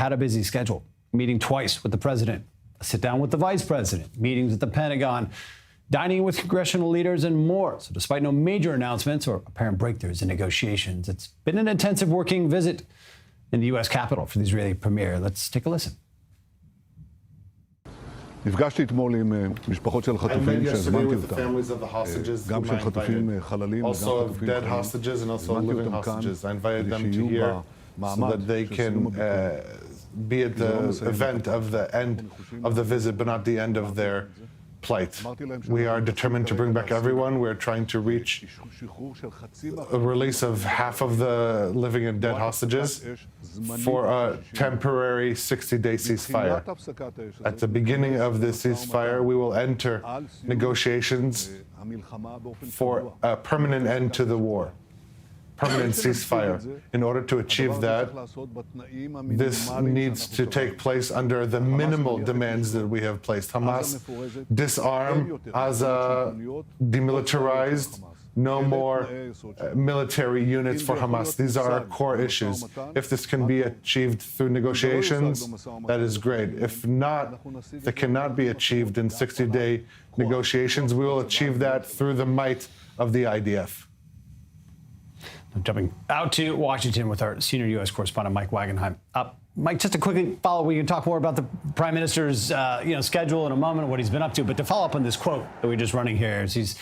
had a busy schedule, meeting twice with the president, a sit down with the vice president, meetings at the Pentagon, dining with congressional leaders, and more. So despite no major announcements or apparent breakthroughs in negotiations, it's been an intensive working visit in the U.S. Capitol for the Israeli premier. Let's take a listen. נפגשתי אתמול עם משפחות של חטופים שהזמנתי אותם, גם של חטופים חללים וגם חטופים חיים. הזמנתי אותם כאן כדי שיהיו במעמד be at the event of the end of the visit, but not the end of their plight. We are determined to bring back everyone. We're trying to reach a release of half of the living and dead hostages for a temporary 60-day ceasefire. At the beginning of this ceasefire, we will enter negotiations for a permanent end to the war. Permanent ceasefire. In order to achieve that, this needs to take place under the minimal demands that we have placed. Hamas, disarm, Gaza, demilitarized, no more military units for Hamas. These are our core issues. If this can be achieved through negotiations, that is great. If not, that cannot be achieved in 60-day negotiations. We will achieve that through the might of the IDF. Jumping out to Washington with our senior U.S. correspondent, Mike Wagenheim. Mike, just to quickly follow, we can talk more about the prime minister's schedule in a moment, what he's been up to. But to follow up on this quote that we're just running here, is he's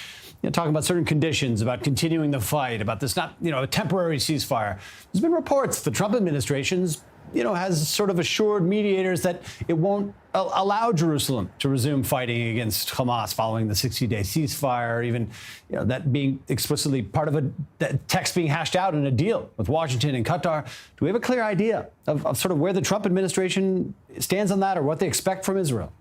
talking about certain conditions, about continuing the fight, about this not a temporary ceasefire. There's been reports the Trump administration's has sort of assured mediators that it won't allow Jerusalem to resume fighting against Hamas following the 60-day ceasefire, even that being explicitly part of a text being hashed out in a deal with Washington and Qatar. Do we have a clear idea of sort of where the Trump administration stands on that or what they expect from Israel?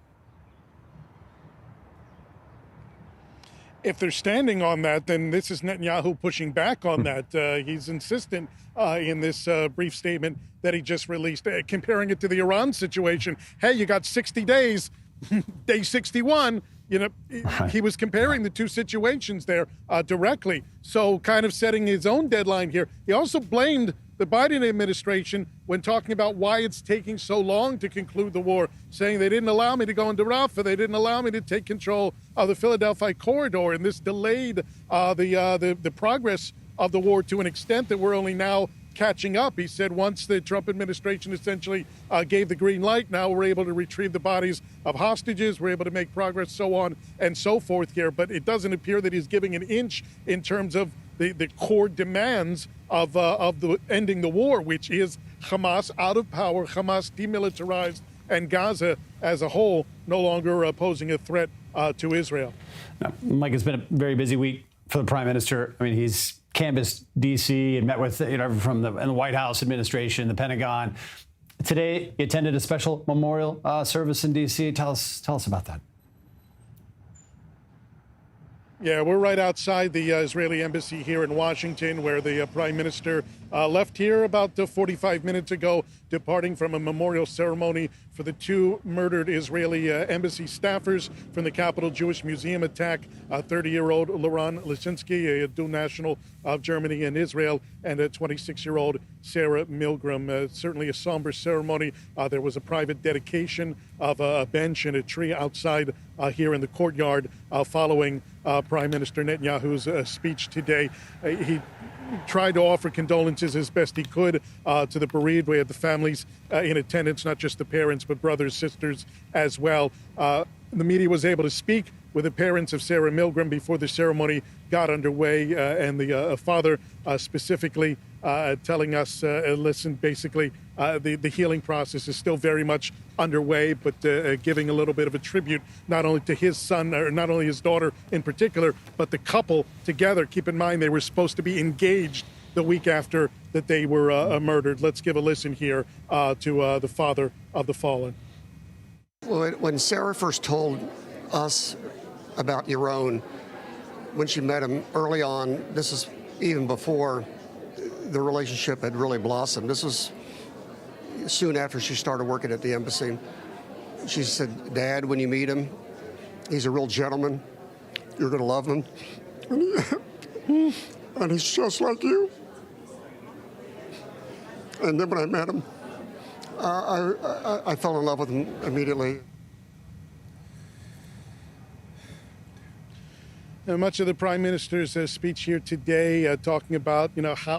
If they're standing on that, then this is Netanyahu pushing back on that. He's insistent in this brief statement that he just released, comparing it to the Iran situation. Hey, you got 60 days, day 61. He was comparing the two situations there directly. So kind of setting his own deadline here. He also blamed the Biden administration when talking about why it's taking so long to conclude the war, saying they didn't allow me to go into Rafah, they didn't allow me to take control of the Philadelphia corridor, and this delayed the progress of the war to an extent that we're only now catching up. He said once the Trump administration essentially gave the green light, now we're able to retrieve the bodies of hostages, we're able to make progress, so on and so forth here. But it doesn't appear that he's giving an inch in terms of the core demands of the ending the war, which is Hamas out of power, Hamas demilitarized, and Gaza as a whole no longer posing a threat to Israel. Now, Mike, it's been a very busy week for the Prime Minister. I mean, he's canvassed D.C. and met with from the White House administration, the Pentagon. Today, he attended a special memorial service in D.C. Tell us about that. Yeah, we're right outside the Israeli embassy here in Washington, where the Prime Minister left here about 45 minutes ago, departing from a memorial ceremony for the two murdered Israeli embassy staffers from the Capitol Jewish Museum attack, 30-year-old Laron Lisinski, a dual national of Germany and Israel, and a 26-year-old Sarah Milgram. Certainly a somber ceremony. There was a private dedication of a bench and a tree outside here in the courtyard following Prime Minister Netanyahu's speech today. He tried to offer condolences as best he could to the bereaved. We had the families in attendance, not just the parents, but brothers, sisters as well. The media was able to speak with the parents of Sarah Milgram before the ceremony got underway, and the father specifically telling us, listen, basically, the healing process is still very much underway, but giving a little bit of a tribute, not only to his son, or not only his daughter in particular, but the couple together. Keep in mind, they were supposed to be engaged the week after that they were murdered. Let's give a listen here to the father of the fallen. Well, when Sarah first told us about Yaron, when she met him early on, this is even before the relationship had really blossomed. This was soon after she started working at the embassy. She said, "Dad, when you meet him, he's a real gentleman. You're going to love him. And he's just like you." And then when I met him, I fell in love with him immediately. Much of the Prime Minister's speech here today talking about,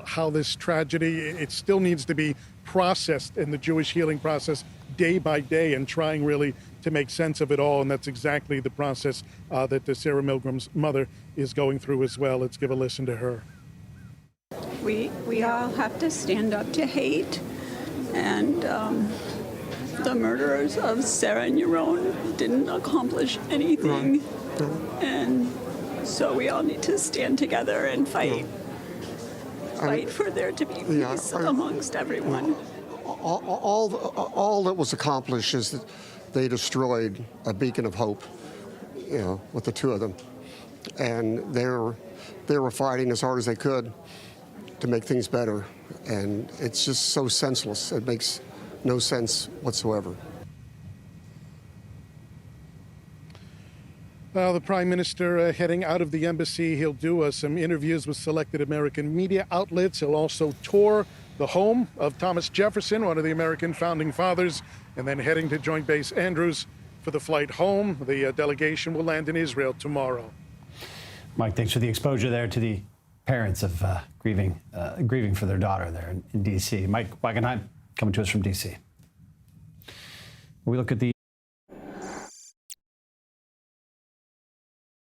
how this tragedy, it still needs to be processed in the Jewish healing process day by day and trying really to make sense of it all. And that's exactly the process that Sarah Milgram's mother is going through as well. Let's give a listen to her. We all have to stand up to hate. And the murderers of Sarah and Yaron didn't accomplish anything. And so we all need to stand together and fight. Fight for there to be peace amongst everyone. All that was accomplished is that they destroyed a beacon of hope, with the two of them. And they were fighting as hard as they could to make things better. And it's just so senseless. It makes no sense whatsoever. Well, the Prime Minister heading out of the embassy, he'll do some interviews with selected American media outlets. He'll also tour the home of Thomas Jefferson, one of the American founding fathers, and then heading to Joint Base Andrews for the flight home. The delegation will land in Israel tomorrow. Mike, thanks for the exposure there to the parents of grieving for their daughter there in D.C. Mike Wagenheim coming to us from D.C. We look at the